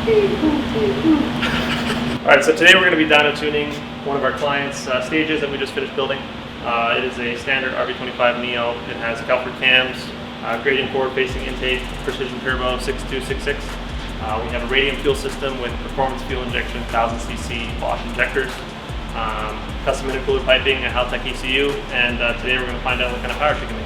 Alright, so today we're going to be dyno tuning one of our clients' Stageas that we just finished building. It is a standard RB25 Neo. It has Calford cams, gradient forward-facing intake, precision turbo 6266. We have a Radium Fuel system with performance fuel injection, 1000cc Bosch injectors, custom intercooler piping, a Haltech ECU, and today we're going to find out what kind of power she can make.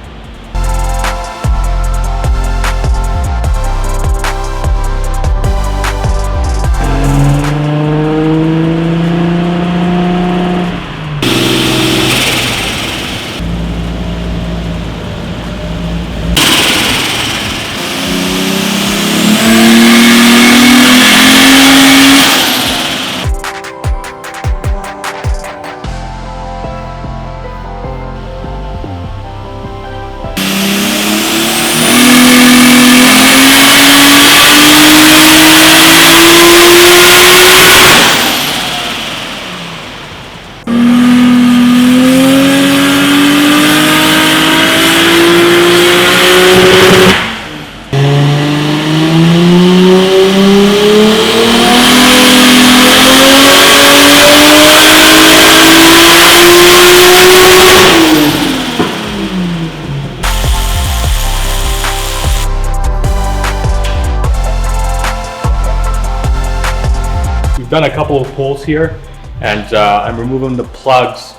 Done a couple of pulls here, and I'm removing the plugs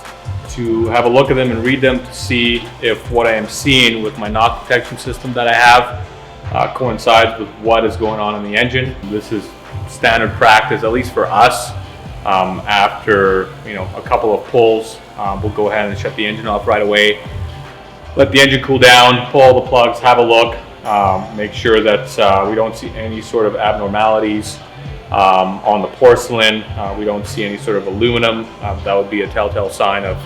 to have a look at them and read them to see if what I am seeing with my knock detection system that I have coincides with what is going on in the engine. This is standard practice, at least for us. After a couple of pulls, we'll go ahead and shut the engine off right away, let the engine cool down, pull all the plugs, have a look, make sure that we don't see any sort of abnormalities on the porcelain. We don't see any sort of aluminum. That would be a telltale sign of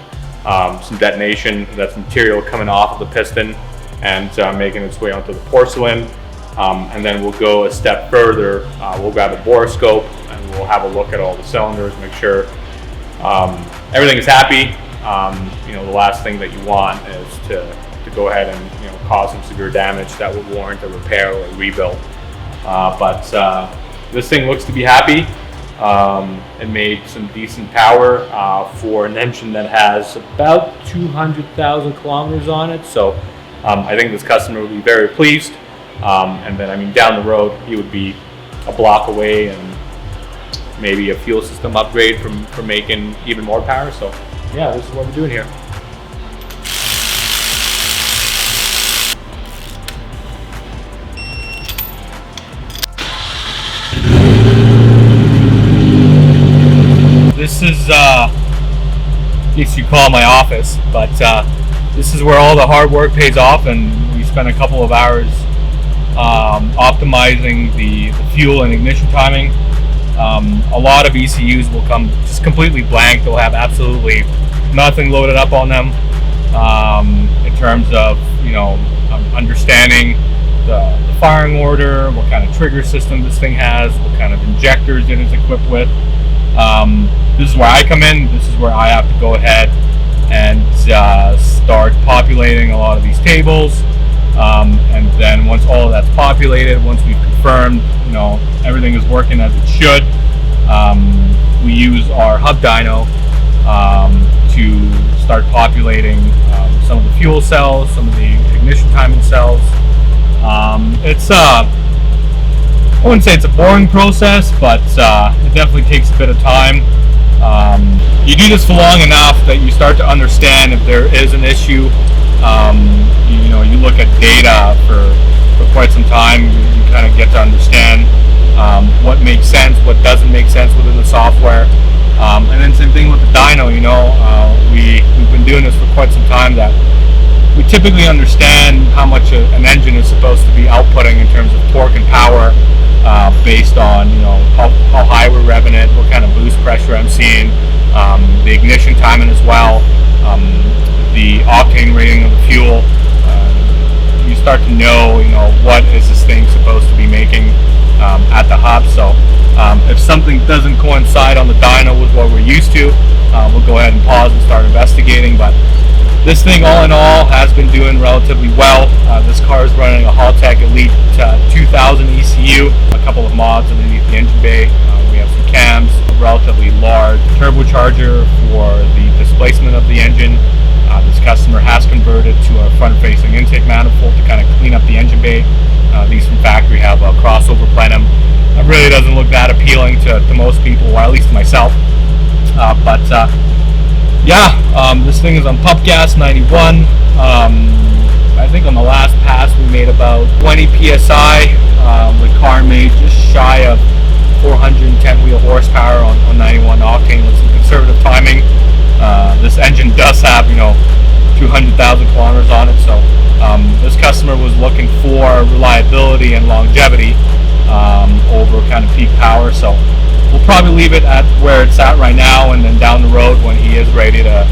some detonation. That's material coming off of the piston and making its way onto the porcelain. And then we'll go a step further. We'll grab a borescope and we'll have a look at all the cylinders, make sure everything is happy. The last thing that you want is to go ahead and cause some severe damage that would warrant a repair or a rebuild. This thing looks to be happy. It made some decent power for an engine that has about 200,000 kilometers on it. So I think this customer would be very pleased. And then, down the road, he would be a block away and maybe a fuel system upgrade for making even more power. So yeah, this is what we're doing here. This is, I guess you call it my office, but this is where all the hard work pays off, and we spent a couple of hours optimizing the fuel and ignition timing. A lot of ECUs will come just completely blank. They'll have absolutely nothing loaded up on them in terms of understanding the firing order, what kind of trigger system this thing has, what kind of injectors it is equipped with. This is where I come in. This is where I have to go ahead and start populating a lot of these tables. And then once all of that's populated, once we've confirmed, everything is working as it should, we use our hub dyno to start populating some of the fuel cells, some of the ignition timing cells. It's I wouldn't say it's a boring process, but it definitely takes a bit of time. You do this for long enough that you start to understand if there is an issue. You look at data for quite some time. You kind of get to understand what makes sense, what doesn't make sense within the software. And then same thing with the dyno. We've been doing this for quite some time. That we typically understand how much an engine is supposed to be outputting in terms of torque and power. Based on how high we're revving it, what kind of boost pressure I'm seeing, the ignition timing as well, the octane rating of the fuel. You start to know what is this thing supposed to be making at the hub. So if something doesn't coincide on the dyno with what we're used to, we'll go ahead and pause and start investigating. But This thing, all in all, has been doing relatively well. This car is running a Haltech Elite 2000 ECU, a couple of mods underneath the engine bay. We have some cams, a relatively large turbocharger for the displacement of the engine. This customer has converted to a front-facing intake manifold to kind of clean up the engine bay. These from factory have a crossover plenum. It really doesn't look that appealing to most people, or at least to myself. This thing is on pump gas 91. I think on the last pass we made about 20 psi. The car made just shy of 410 wheel horsepower on 91 octane with some conservative timing. This engine does have 200,000 kilometers on it, so this customer was looking for reliability and longevity over kind of peak power. So we'll probably leave it at where it's at right now, and then down the road when he is ready to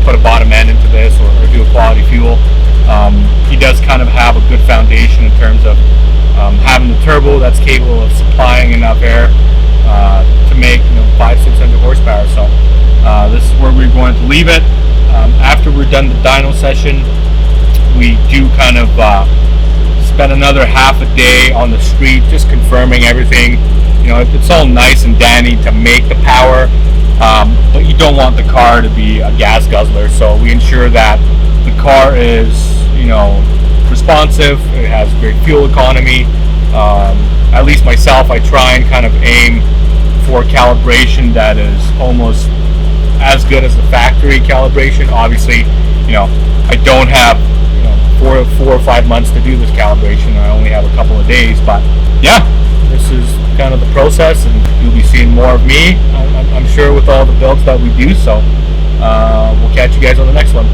put a bottom end into this or do a quality fuel, he does kind of have a good foundation in terms of having the turbo that's capable of supplying enough air to make 500-600 horsepower. So this is where we're going to leave it. After we're done the dyno session, we do kind of spend another half a day on the street just confirming everything. It's all nice and dandy to make the power, but you don't want the car to be a gas guzzler, so we ensure that the car is responsive, it has great fuel economy. At least myself, I try and kind of aim for calibration that is almost as good as the factory calibration. Obviously, I don't have 4 or 5 months to do this calibration. I only have a couple of days, but yeah, this is kind of the process, and you'll be seeing more of me, I'm sure, with all the builds that we do. So we'll catch you guys on the next one.